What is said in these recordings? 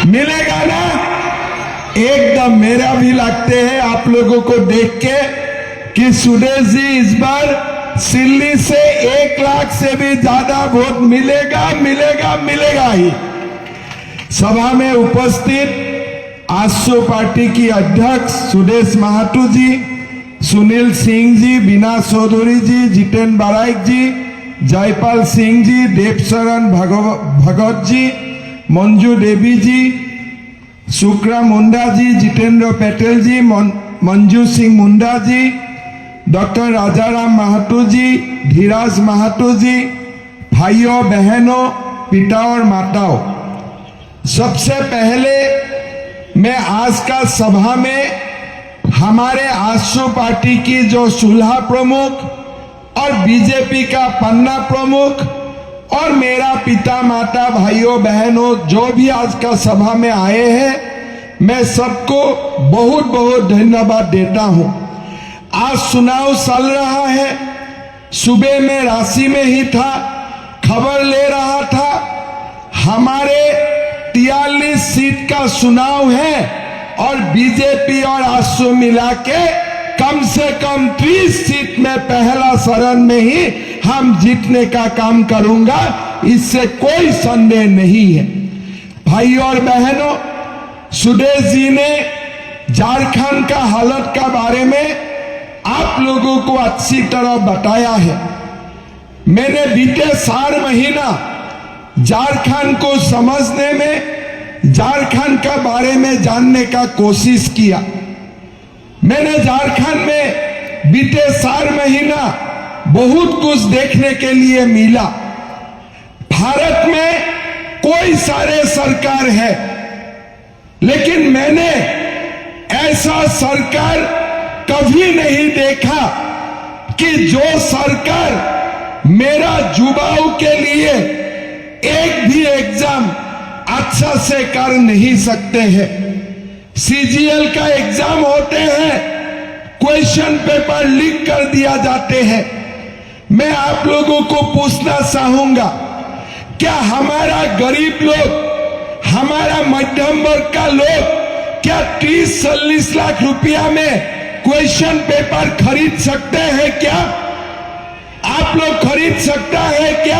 मिलेगा ना? एकदम मेरा भी लगते हैं आप लोगों को देख के कि सुदेश जी इस बार सिल्ली से 1 लाख से भी ज्यादा वोट मिलेगा मिलेगा मिलेगा ही। सभा में उपस्थित आजसू पार्टी की अध्यक्ष सुदेश महातो जी, सुनील सिंह जी, बीना चौधरी जी, जितेन बाराइक जी, जयपाल सिंह जी, देवशरण भगत जी, मंजू देवी जी, शुक्रा मुंडा जी, जितेंद्र पटेल जी, मंजू सिंह मुंडा जी, डॉक्टर राजाराम महातो जी, धीराज महातो जी, भाइयों बहनों, पिता और माताओं, सबसे पहले मैं आज का सभा में हमारे आजसू पार्टी की जो सुलह प्रमुख और बीजेपी का पन्ना प्रमुख और मेरा पिता माता भाइयों बहनों जो भी आज का सभा में आए हैं, मैं सबको बहुत बहुत धन्यवाद देता हूं। आज चुनाव चल रहा है, सुबह में रांची में ही था, खबर ले रहा था, हमारे 43 सीट का चुनाव है और बीजेपी और आजसू मिला के कम से कम 30 सीट में पहला चरण में ही हम जीतने का काम करूंगा, इससे कोई संदेह नहीं है। भाइयों और बहनों, सुदेश जी ने झारखंड का हालत का बारे में आप लोगों को अच्छी तरह बताया है। मैंने बीते 4 महीना झारखंड को समझने में, झारखंड का बारे में जानने का कोशिश किया। मैंने झारखंड में बीते 4 महीना बहुत कुछ देखने के लिए मिला। भारत में कोई सारे सरकार है, लेकिन मैंने ऐसा सरकार कभी नहीं देखा कि जो सरकार मेरा युवाओं के लिए एक भी एग्जाम अच्छा से कर नहीं सकते हैं। सीजीएल का एग्जाम होते हैं, क्वेश्चन पेपर लीक कर दिया जाते हैं। मैं आप लोगों को पूछना चाहूंगा, क्या हमारा गरीब लोग, हमारा मध्यम वर्ग का लोग क्या 30-40 लाख रुपया में क्वेश्चन पेपर खरीद सकते हैं क्या? आप लोग खरीद सकता है क्या?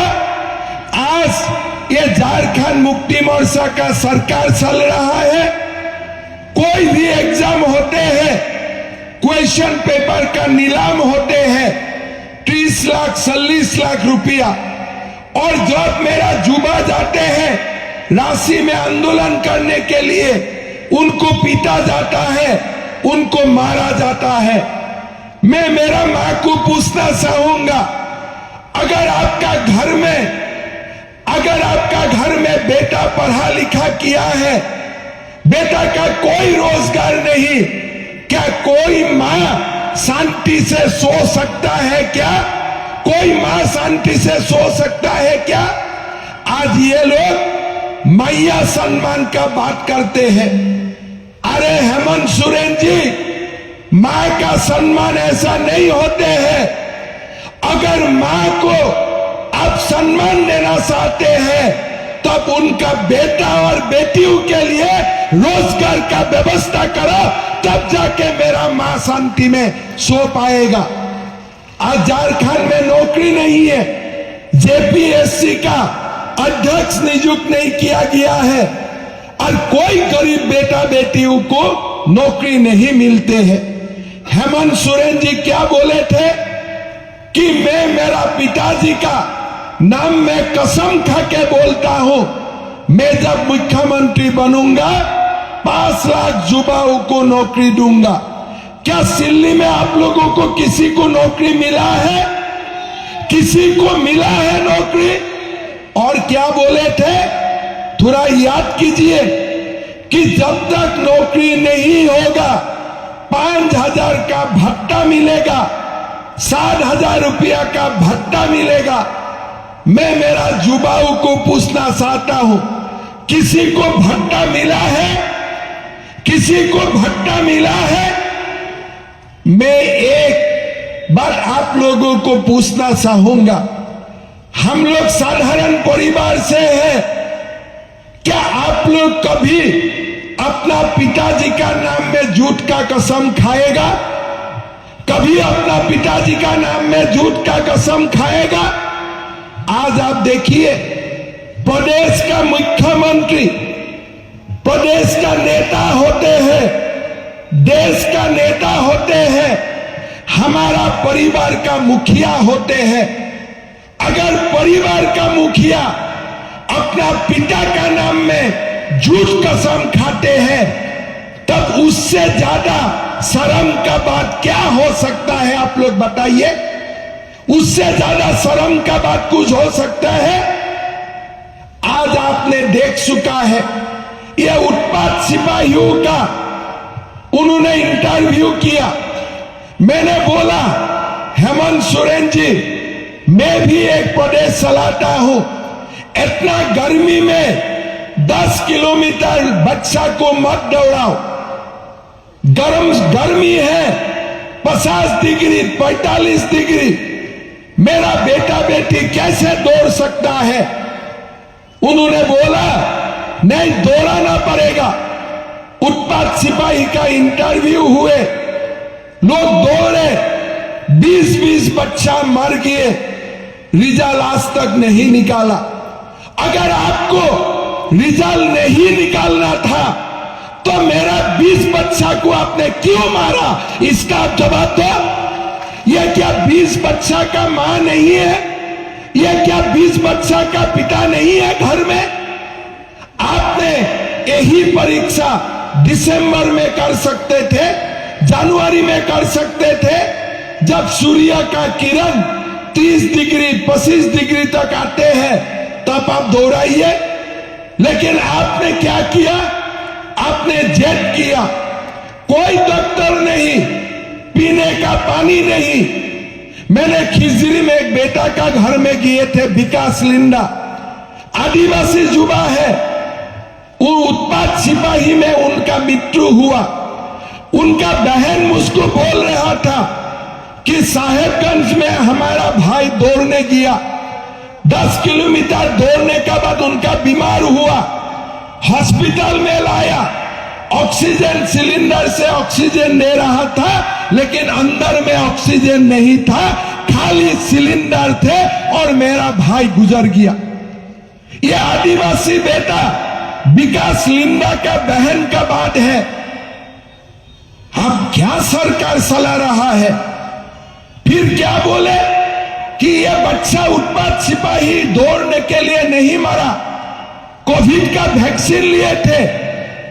आज ये झारखंड मुक्ति मोर्चा का सरकार चल रहा है, कोई भी एग्जाम होते हैं, क्वेश्चन पेपर का नीलाम होते हैं 30 लाख 40 लाख रुपया, और जब मेरा युवा जाते हैं रांची में आंदोलन करने के लिए, उनको पीटा जाता है, उनको मारा जाता है। मैं मेरा मां को पूछना चाहूंगा, अगर आपका घर में बेटा पढ़ा लिखा किया है, बेटा का कोई रोजगार नहीं, क्या कोई मां शांति से सो सकता है क्या? कोई मां शांति से सो सकता है क्या? आज ये लोग मैया सम्मान का बात करते हैं। अरे हेमंत सोरेन जी, मां का सम्मान ऐसा नहीं होते हैं। अगर मां को आप सम्मान देना चाहते हैं, तब उनका बेटा और बेटियों के लिए रोजगार का व्यवस्था करो, तब जाके मेरा मां शांति में सो पाएगा। आज झारखंड में नौकरी नहीं है, जेपीएससी का अध्यक्ष नियुक्त नहीं किया गया है, और कोई गरीब बेटा बेटियों को नौकरी नहीं मिलते हैं। हेमंत सोरेन जी क्या बोले थे कि मैं मेरा पिताजी का नाम में कसम खा के बोलता हूं, मैं जब मुख्यमंत्री बनूंगा 5 लाख युवाओं को नौकरी दूंगा। क्या सिल्ली में आप लोगों को किसी को नौकरी मिला है? किसी को मिला है नौकरी? और क्या बोले थे, थोड़ा याद कीजिए कि जब तक नौकरी नहीं होगा 5,000 का भत्ता मिलेगा, 7,000 रुपया का भत्ता मिलेगा। मैं मेरा युवाओं को पूछना चाहता हूं, किसी को भत्ता मिला है? किसी को भत्ता मिला है? मैं एक बात आप लोगों को पूछना चाहूंगा, हम लोग साधारण परिवार से हैं, क्या आप आप लोग कभी अपना पिताजी का नाम में झूठ का कसम खाएगा? कभी अपना पिताजी का नाम में झूठ का कसम खाएगा? आज आप देखिए, प्रदेश का मुख्यमंत्री प्रदेश का नेता होते हैं, देश का नेता होते हैं, हमारा परिवार का मुखिया होते हैं। अगर परिवार का मुखिया अपना पिता का नाम में झूठ कसम खाते हैं, तब उससे ज्यादा शर्म का बात क्या हो सकता है? आप लोग बताइए, उससे ज्यादा शर्म का बात कुछ हो सकता है? आज आपने देख चुका है, ये उत्पात सिपाहियों का उन्होंने इंटरव्यू किया। मैंने बोला, हेमंत सोरेन जी, मैं भी एक प्रदेश चलाता हूं, इतना गर्मी में 10 किलोमीटर बच्चा को मत दौड़ाओ। गर्मी है 50 डिग्री 45 डिग्री, मेरा बेटा बेटी कैसे दौड़ सकता है? उन्होंने बोला, नहीं, दौड़ाना पड़ेगा। उत्पात सिपाही का इंटरव्यू हुए, लोग दौड़े, 20-20 बच्चा मर गए, रिजल्ट आज तक नहीं निकाला। अगर आपको रिजल्ट नहीं निकालना था तो मेरा 20 बच्चा को आपने क्यों मारा? इसका आप जवाब दो। यह क्या 20 बच्चा का मां नहीं है? यह क्या 20 बच्चा का पिता नहीं है घर में? आपने यही परीक्षा दिसंबर में कर सकते थे, जनवरी में कर सकते थे, जब सूर्य का किरण 30 डिग्री 25 डिग्री तक आते हैं, तब आप दौड़ाइए। लेकिन आपने क्या किया? आपने जेट किया। कोई डॉक्टर नहीं, पीने का पानी नहीं। मैंने खिजरी में एक बेटा का घर में गए थे, विकास लिंडा, आदिवासी युवा है, वो उत्पात सिपाही में उनका मृत्यु हुआ। उनका बहन मुझको बोल रहा था कि साहेबगंज में हमारा भाई दौड़ने गया, 10 किलोमीटर दौड़ने के बाद उनका बीमार हुआ, हॉस्पिटल में लाया, ऑक्सीजन सिलेंडर से ऑक्सीजन दे रहा था, लेकिन अंदर में ऑक्सीजन नहीं था, खाली सिलेंडर थे और मेरा भाई गुजर गया। ये आदिवासी बेटा विकास लिंडा का बहन का बात है। अब क्या सरकार चला रहा है? फिर क्या बोले कि यह बच्चा उत्पात सिपाही दौड़ने के लिए नहीं मरा, कोविड का वैक्सीन लिए थे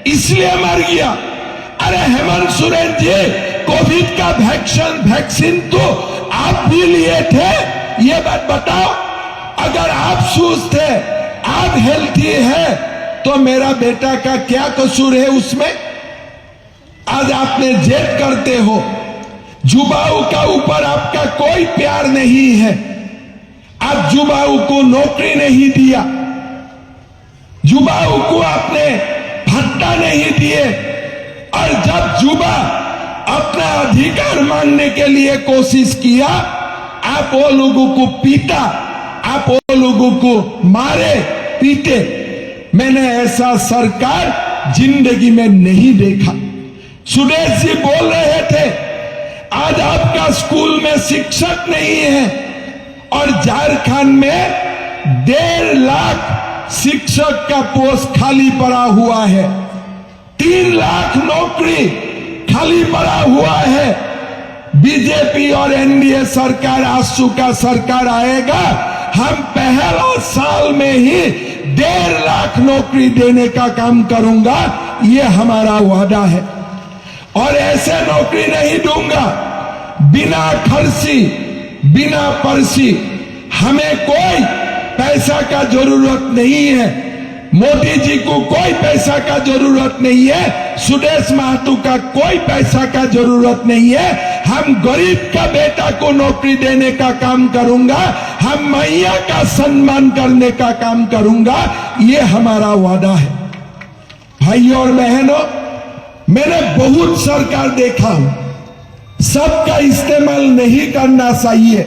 इसलिए मर गया। अरे हेमंत सोरेन जी, कोविड का वैक्सीन तो आप भी लिए थे, ये बात बताओ। अगर आप सुस्त थे, आप हेल्थी है, तो मेरा बेटा का क्या कसूर है उसमें? आज आपने जेद करते हो, युवाओं का ऊपर आपका कोई प्यार नहीं है। आप युवाओं को नौकरी नहीं दिया, युवाओं को आपने भत्ता नहीं दिए, और जब युवा अपना अधिकार मांगने के लिए कोशिश किया, आप वो लोगों को पीटा, आप वो लोगों को मारे पीटे। मैंने ऐसा सरकार जिंदगी में नहीं देखा। सुदेश जी बोल रहे थे, आज आपका स्कूल में शिक्षक नहीं है, और झारखंड में 1.5 लाख शिक्षक का पोस्ट खाली पड़ा हुआ है, 3 लाख नौकरी खाली पड़ा हुआ है। बीजेपी और एनडीए सरकार, आजसू का सरकार आएगा, हम पहला साल में ही 1.5 लाख नौकरी देने का काम करूंगा, ये हमारा वादा है। और ऐसे नौकरी नहीं दूंगा बिना खर्ची, बिना पर्ची। हमें कोई पैसा का जरूरत नहीं है, मोदी जी को कोई पैसा का जरूरत नहीं है, सुदेश महतो का कोई पैसा का जरूरत नहीं है। हम गरीब का बेटा को नौकरी देने का काम करूंगा, हम मैया का सम्मान करने का काम करूंगा, ये हमारा वादा है। भाइयों और बहनों, मैंने बहुत सरकार देखा हूं, सबका इस्तेमाल नहीं करना चाहिए,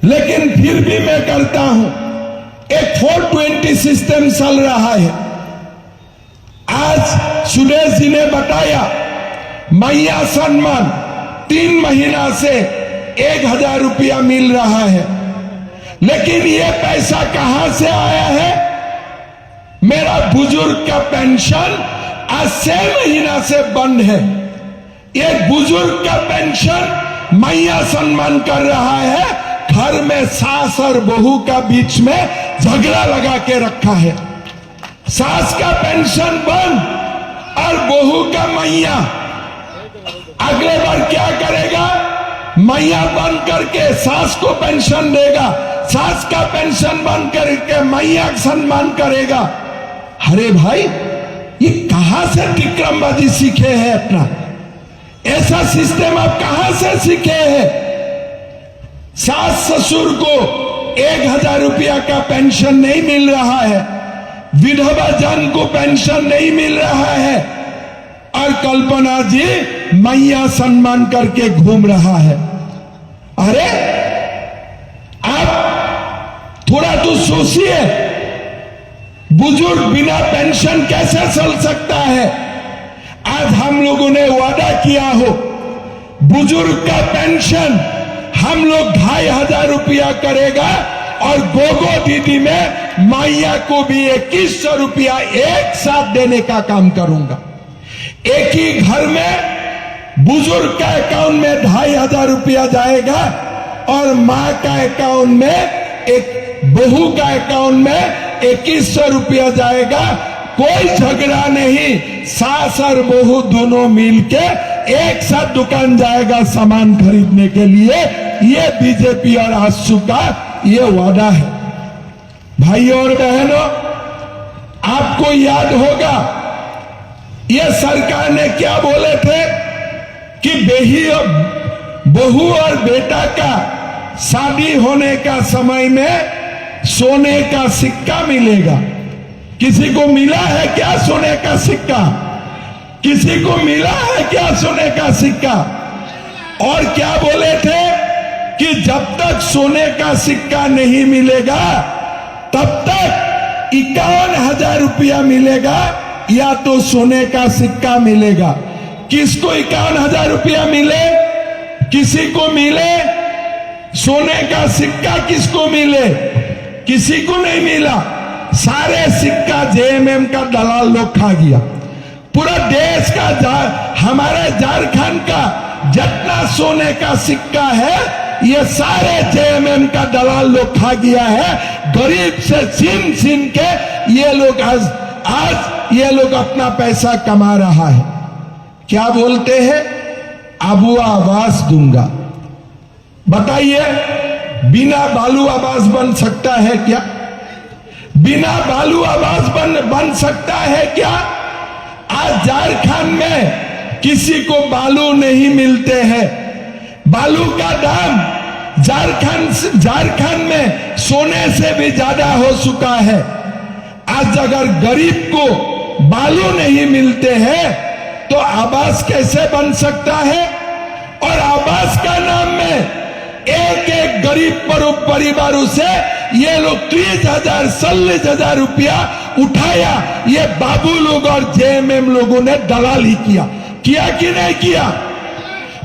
लेकिन फिर भी मैं करता हूं। एक 420 सिस्टम चल रहा है, सुरेश जी ने बताया मैया सम्मान 3 महीना से 1000 रुपया मिल रहा है, लेकिन ये पैसा कहां से आया है? मेरा बुजुर्ग का पेंशन आज 6 महीना से बंद है। एक बुजुर्ग का पेंशन मैया सम्मान कर रहा है, घर में सास और बहू का बीच में झगड़ा लगा के रखा है। सास का पेंशन बंद और बहू का मैया। अगले बार क्या करेगा? मैया बंद करके सास को पेंशन देगा, सास का पेंशन बंद करके मैया सम्मान करेगा। अरे भाई, ये कहां से विक्रमबाजी सीखे हैं अपना? ऐसा सिस्टम आप कहां से सीखे हैं? सास ससुर को 1000 रुपया का पेंशन नहीं मिल रहा है, विधवा जन को पेंशन नहीं मिल रहा है, और कल्पना जी मैया सम्मान करके घूम रहा है। अरे आप थोड़ा तो सोचिए, बुजुर्ग बिना पेंशन कैसे चल सकता है? आज हम लोगों ने वादा किया हो बुजुर्ग का पेंशन हम लोग 2500 रुपया करेगा, और गोगो दीदी में मैया को भी 2100 रुपया एक साथ देने का काम करूंगा। एक ही घर में बुजुर्ग का अकाउंट में 2500 रुपया जाएगा और मां का अकाउंट में, एक बहू का अकाउंट में 2100 रुपया जाएगा। कोई झगड़ा नहीं, सास और बहू दोनों मिलके एक साथ दुकान जाएगा सामान खरीदने के लिए। ये बीजेपी और आजसू का ये वादा है। भाइयों और बहनों, आपको याद होगा ये सरकार ने क्या बोले थे कि बहू और बेटा का शादी होने का समय में सोने का सिक्का मिलेगा। किसी को मिला है क्या सोने का सिक्का? किसी को मिला है क्या सोने का सिक्का? और क्या बोले थे कि जब तक सोने का सिक्का नहीं मिलेगा तब तक 51,000 रुपया मिलेगा या तो सोने का सिक्का मिलेगा। किसको 51,000 रुपया मिले? किसी को मिले? सोने का सिक्का किसको मिले? किसी को नहीं मिला। सारे सिक्का जेएमएम का दलाल लोग खा गया। पूरा देश का हमारे झारखंड का जितना सोने का सिक्का है ये सारे जेएमएम का दलाल लोग खा गया है। गरीब से छीन के ये लोग आज ये लोग अपना पैसा कमा रहा है। क्या बोलते हैं? आबुआ आवास दूंगा। बताइए, बिना बालू आवास बन सकता है क्या? बिना बालू आवास बन सकता है क्या? आज झारखंड में किसी को बालू नहीं मिलते हैं। बालू का दाम झारखंड में सोने से भी ज्यादा हो चुका है। आज अगर गरीब को बालू नहीं मिलते हैं तो आवास कैसे बन सकता है? और आवास का नाम में एक एक गरीब परिवारों से ये लोग 30,000 40,000 रुपया उठाया। ये बाबू लोग और जेएमएम लोगों ने दलाली किया कि नहीं किया?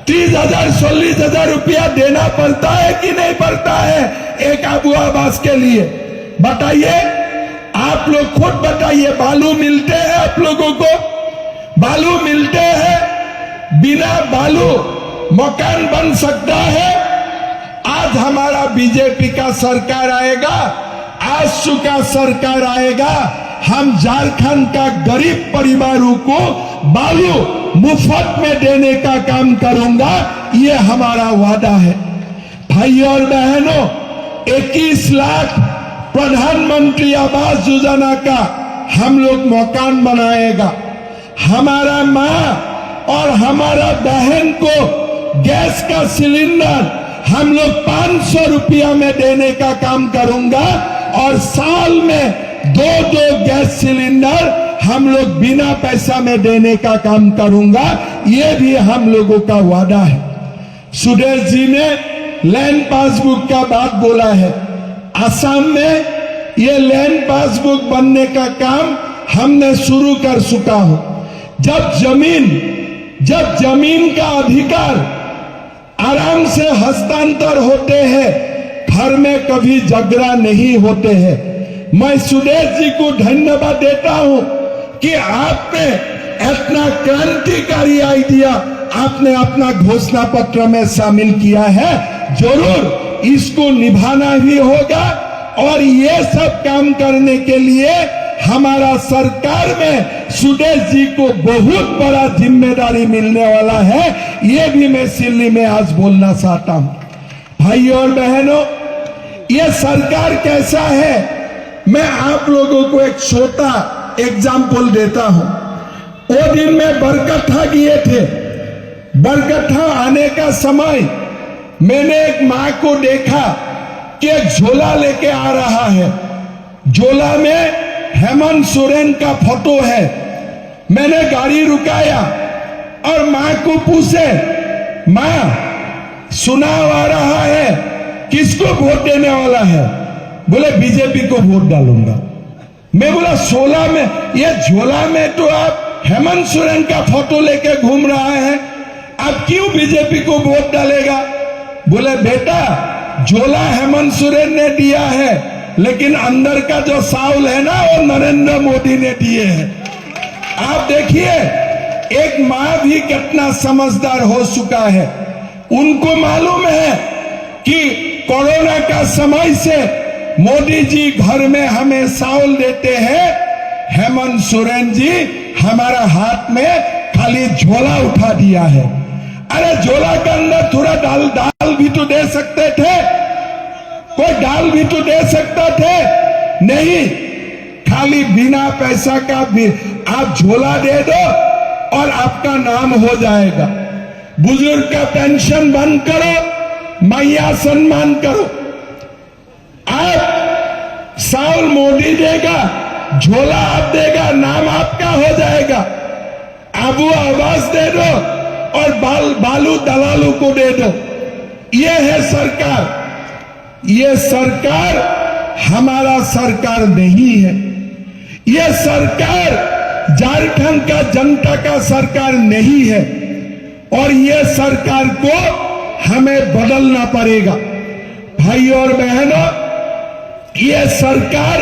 30,000 40,000 रुपया देना पड़ता है कि नहीं पड़ता है एक आबू आवास के लिए? बताइए, आप लोग खुद बताइए। बालू मिलते हैं आप लोगों को? बालू मिलते हैं? बिना बालू मकान बन सकता है? आज हमारा बीजेपी का सरकार आएगा, आजसू का सरकार आएगा, हम झारखंड का गरीब परिवारों को बालू मुफ्त में देने का काम करूंगा। ये हमारा वादा है। भाइयों और बहनों, 21 लाख प्रधानमंत्री आवास योजना का हम लोग मकान बनाएगा। हमारा माँ और हमारा बहन को गैस का सिलेंडर हम लोग 500 रुपया में देने का काम करूंगा, और साल में 2 गैस सिलेंडर हम लोग बिना पैसा में देने का काम करूंगा। ये भी हम लोगों का वादा है। सुरेश जी ने लैंड पासबुक का बात बोला है। असम में ये लैंड पासबुक बनने का काम हमने शुरू कर चुका हूं। जब जमीन का अधिकार आराम से हस्तांतर होते हैं, घर में कभी झगड़ा नहीं होते हैं। मैं सुदेश जी को धन्यवाद देता हूं कि आपने इतना क्रांतिकारी आइडिया आपने अपना घोषणा पत्र में शामिल किया है। जरूर इसको निभाना ही होगा और ये सब काम करने के लिए हमारा सरकार में सुदेश जी को बहुत बड़ा जिम्मेदारी मिलने वाला है। ये भी मैं सिल्ली में आज बोलना चाहता हूं। भाइयों और बहनों, ये सरकार कैसा है, मैं आप लोगों को एक छोटा एग्जाम्पल देता हूं। वो दिन में बरकट्ठा गए थे। बरकट्ठा आने का समय मैंने एक माँ को देखा कि एक झोला लेके आ रहा है। झोला में हेमंत सोरेन का फोटो है। मैंने गाड़ी रुकाया और माँ को पूछे, माँ चुनाव आ रहा है, किसको वोट देने वाला है? बोले बीजेपी को वोट डालूंगा। मैं बोला 16 में ये झोला में तो आप हेमंत सोरेन का फोटो लेके घूम रहा है, आप क्यों बीजेपी को वोट डालेगा? बोले बेटा, झोला हेमंत सोरेन ने दिया है, लेकिन अंदर का जो साउल है ना, वो नरेंद्र मोदी ने दिए हैं। आप देखिए एक माँ भी कितना समझदार हो चुका है। उनको मालूम है कि कोरोना का समय से मोदी जी घर में हमें साउल देते हैं, हेमंत सोरेन जी हमारा हाथ में खाली झोला उठा दिया है। अरे झोला के अंदर थोड़ा दाल भी तो दे सकते थे, कोई दाल भी तो दे सकता थे। नहीं, खाली बिना पैसा का भी आप झोला दे दो और आपका नाम हो जाएगा। बुजुर्ग का पेंशन बंद करो, मैया सम्मान करो। आप साउल मोदी देगा, झोला आप देगा, नाम आपका हो जाएगा। आबू आवाज दे दो और बालू दलालू को दे दो। ये है सरकार। ये सरकार हमारा सरकार नहीं है। ये सरकार झारखंड का जनता का सरकार नहीं है और ये सरकार को हमें बदलना पड़ेगा। भाइयों और बहनों, ये सरकार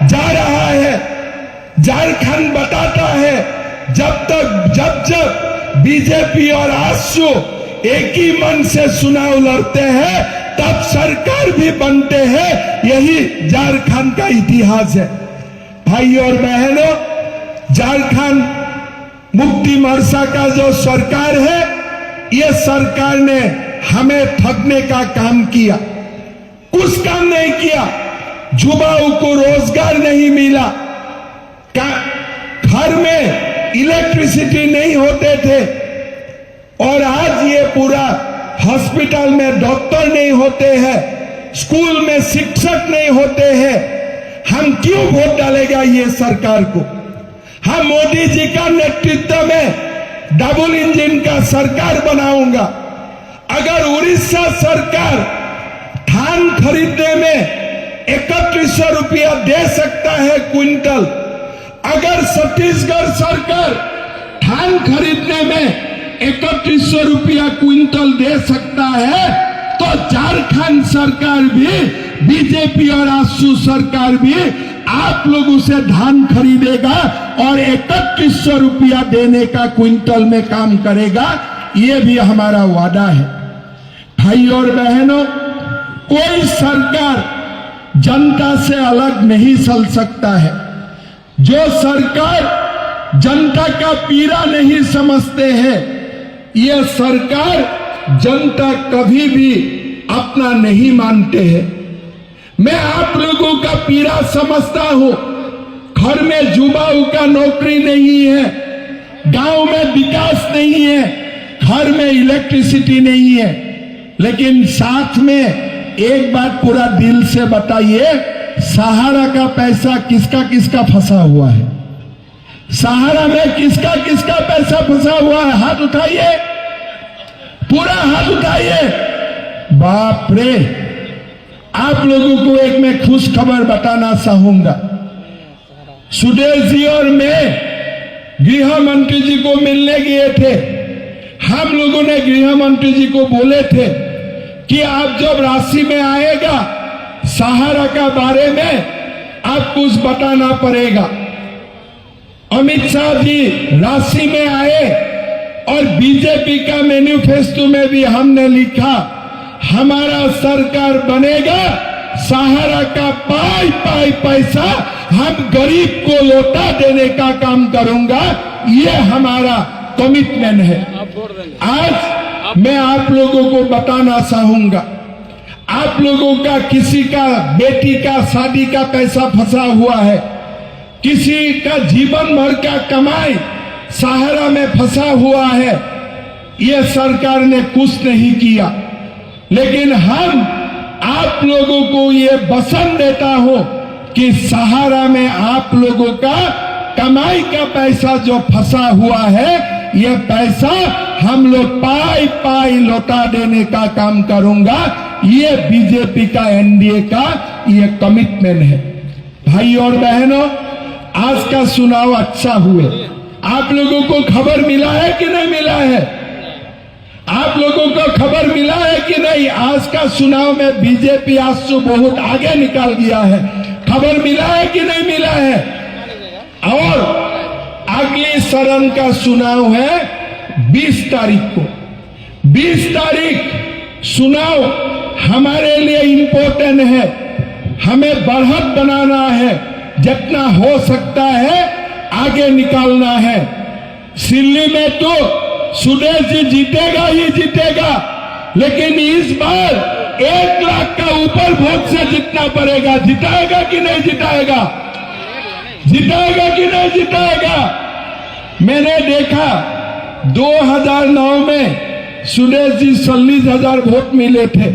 जा रहा है। झारखंड बताता है जब बीजेपी और आजसू एक ही मन से चुनाव लड़ते हैं, तब सरकार भी बनते हैं। यही झारखंड का इतिहास है। भाइयों और बहनों, झारखंड मुक्ति मोर्चा का जो सरकार है, ये सरकार ने हमें ठगने का काम किया, कुछ काम नहीं किया। युवाओं को रोजगार नहीं मिला, घर में इलेक्ट्रिसिटी नहीं होते थे, और आज ये पूरा हॉस्पिटल में डॉक्टर नहीं होते हैं, स्कूल में शिक्षक नहीं होते हैं। हम क्यों वोट डालेगा ये सरकार को? हम मोदी जी का नेतृत्व में डबल इंजन का सरकार बनाऊंगा। अगर उड़ीसा सरकार धान खरीदने में 3100 रुपया दे सकता है क्विंटल, अगर छत्तीसगढ़ सरकार धान खरीदने में 3100 रुपया क्विंटल दे सकता है, तो झारखंड सरकार भी, बीजेपी और आजसू सरकार भी आप लोगों से धान खरीदेगा और 3100 रुपया देने का क्विंटल में काम करेगा। ये भी हमारा वादा है। भाइयों और बहनों, कोई सरकार जनता से अलग नहीं चल सकता है। जो सरकार जनता का पीड़ा नहीं समझते हैं, ये सरकार जनता कभी भी अपना नहीं मानते हैं। मैं आप लोगों का पीड़ा समझता हूं। घर में युवाओं का नौकरी नहीं है, गांव में विकास नहीं है, घर में इलेक्ट्रिसिटी नहीं है, लेकिन साथ में एक बात पूरा दिल से बताइए, सहारा का पैसा किसका किसका फंसा हुआ है? सहारा में किसका किसका पैसा फंसा हुआ है? हाथ उठाइए, पूरा हाथ उठाइए। बाप रे! आप लोगों को एक मैं खुश खबर बताना चाहूंगा। सुदेश जी और मैं गृह मंत्री जी को मिलने गए थे, हम लोगों ने गृह मंत्री जी को बोले थे कि आप जब राशि में आएगा सहारा का बारे में आप कुछ बताना पड़ेगा। अमित शाह जी राशि में आए और बीजेपी का मैनिफेस्टो में भी हमने लिखा हमारा सरकार बनेगा, सहारा का पाई पाई पैसा हम गरीब को लौटा देने का काम करूंगा, ये हमारा कमिटमेंट है। आज मैं आप लोगों को बताना चाहूंगा, आप लोगों का किसी का बेटी का शादी का पैसा फंसा हुआ है, किसी का जीवन भर का कमाई सहारा में फंसा हुआ है, ये सरकार ने कुछ नहीं किया। लेकिन हम आप लोगों को ये वचन देता हूं कि सहारा में आप लोगों का कमाई का पैसा जो फंसा हुआ है, ये पैसा हम लोग पाई पाई लौटा देने का काम करूंगा। ये बीजेपी का एनडीए का ये कमिटमेंट है। भाई और बहनों, आज का चुनाव अच्छा हुए। आप लोगों को खबर मिला है कि नहीं मिला है? आप लोगों को खबर मिला है कि नहीं? आज का चुनाव में बीजेपी आज तो बहुत आगे निकल गया है। खबर मिला है कि नहीं मिला है? और अगली चरण का चुनाव है 20 तारीख को। 20 तारीख चुनाव हमारे लिए इंपॉर्टेंट है। हमें बढ़त बनाना है, जितना हो सकता है आगे निकालना है। सिल्ली में तो सुदेश जी जीतेगा ही जीतेगा, लेकिन इस बार 1 लाख का ऊपर वोट से जीतना पड़ेगा। जिताएगा कि नहीं जिताएगा? जिताएगा कि नहीं जिताएगा? मैंने देखा 2009 में सुदेश जी 40,000 वोट मिले थे,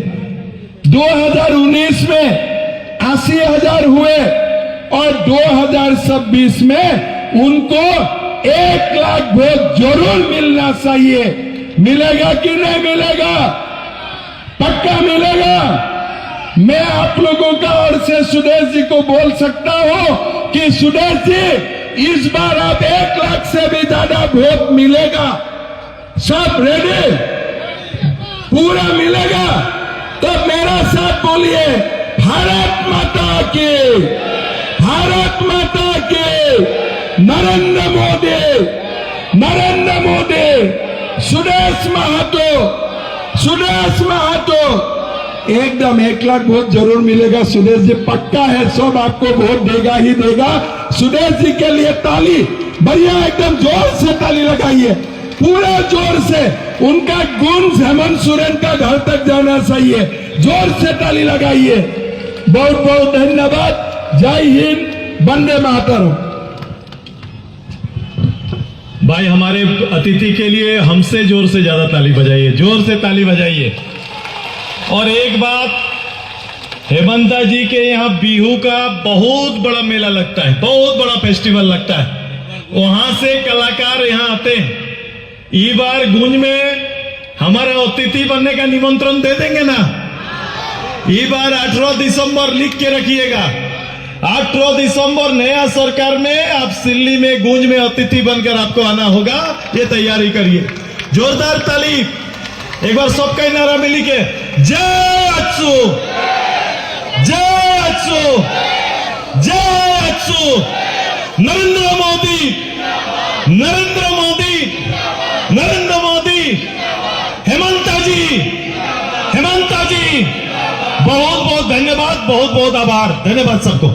2019 में 80,000 हुए और 2026 में उनको 1 लाख वोट जरूर मिलना चाहिए। मिलेगा कि नहीं मिलेगा? पक्का मिलेगा। मैं आप लोगों का ओर से सुदेश जी को बोल सकता हूं कि सुदेश जी इस बार आप 1 लाख से भी ज्यादा वोट मिलेगा। सब रेडी? पूरा मिलेगा? तो मेरा साथ बोलिए, भारत माता की, भारत माता की, नरेंद्र मोदी, नरेंद्र मोदी, सुदेश महतो, सुदेश महतो। एकदम 1 लाख वोट जरूर मिलेगा। सुदेश जी पक्का है, सब आपको वोट देगा ही देगा। सुदेश जी के लिए ताली, बढ़िया एकदम जोर से ताली लगाइए, पूरा जोर से। उनका गुण हेमंत सोरेन का घर तक जाना चाहिए। जोर से ताली लगाइए। बहुत बहुत धन्यवाद। जय हिंद, वंदे मातरम। भाई हमारे अतिथि के लिए हमसे जोर से ज्यादा ताली बजाइए, जोर से ताली बजाइए। और एक बात, हेमंता जी के यहाँ बिहू का बहुत बड़ा मेला लगता है, बहुत बड़ा फेस्टिवल लगता है। वहां से कलाकार यहाँ आते हैं। इस बार गुंज में हमारा अतिथि बनने का निमंत्रण दे देंगे ना? इस बार 18 दिसंबर लिख के रखिएगा। 18 दिसंबर नया सरकार में आप सिल्ली में गूंज में अतिथि बनकर आपको आना होगा। ये तैयारी करिए। जोरदार ताली एक बार सबका नारा मिली के, जय अच्चू, जय अच्चू, जय अच्चू, नरेंद्र मोदी, नरेंद्र मोदी, नरेंद्र मोदी, हेमंता जी, हेमंता जी। बहुत बहुत धन्यवाद, बहुत बहुत आभार। धन्यवाद सबको।